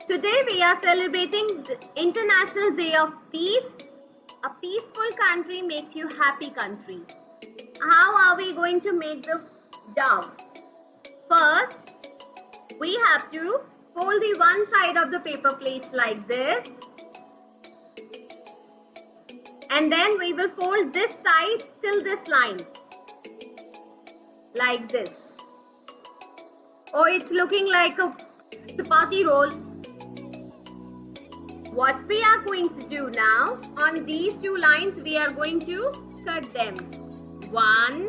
Today we are celebrating the International Day of Peace. A peaceful country makes you happy country. How are we going to make the dove? First, we have to fold the one side of the paper plate like this. And then we will fold this side till this line. Like this. Oh, it's looking like a chapati roll. What we are going to do now, on these two lines, we are going to cut them. 1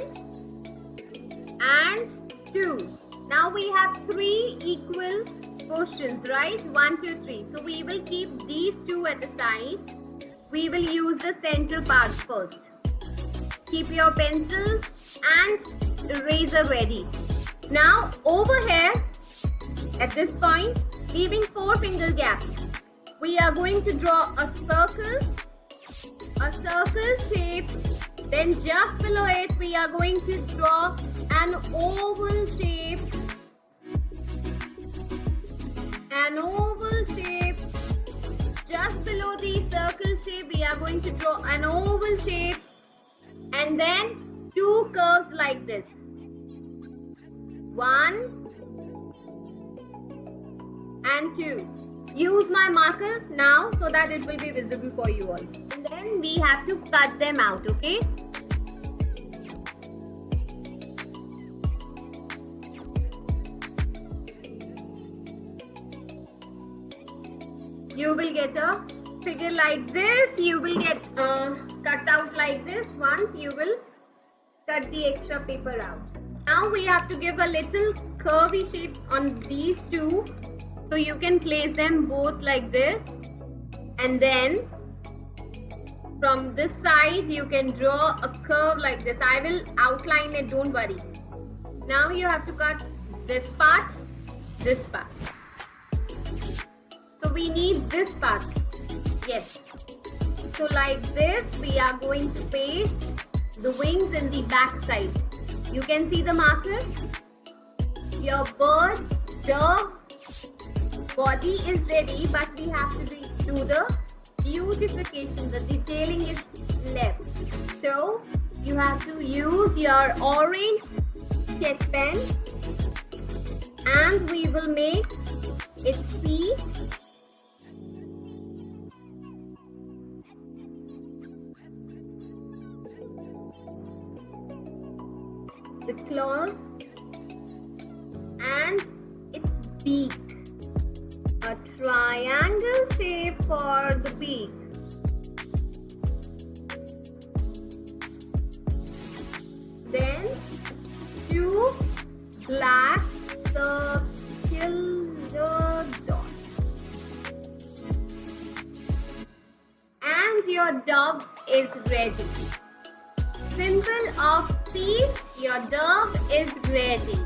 and 2. Now we have 3 equal portions, right? 1, 2, 3. So we will keep these two at the side. We will use the center part first. Keep your pencil and eraser ready. Now over here, at this point, leaving 4 finger gaps, we are going to draw a circle shape. Then just below it, we are going to draw an oval shape. An oval shape. Just below the circle shape, we are going to draw an oval shape. And then 2 curves like this. 1 and 2. Use my marker now so that it will be visible for you all. And then we have to cut them out, okay? You will get a figure like this. You will get cut out like this once you will cut the extra paper out. Now we have to give a little curvy shape on these two. So you can place them both like this. And then from this side you can draw a curve like this. I will outline it, don't worry. Now you have to cut this part, this part. So we need this part. Yes. So like this, we are going to paste the wings in the back side. You can see the marker. Your bird, dove, body is ready, but we have to do the beautification. The detailing is left. So you have to use your orange sketch pen, and we will make its feet. The claws and its beak. A triangle shape for the beak. Then 2 black circular dots. And your dove is ready. Symbol of peace, your dove is ready.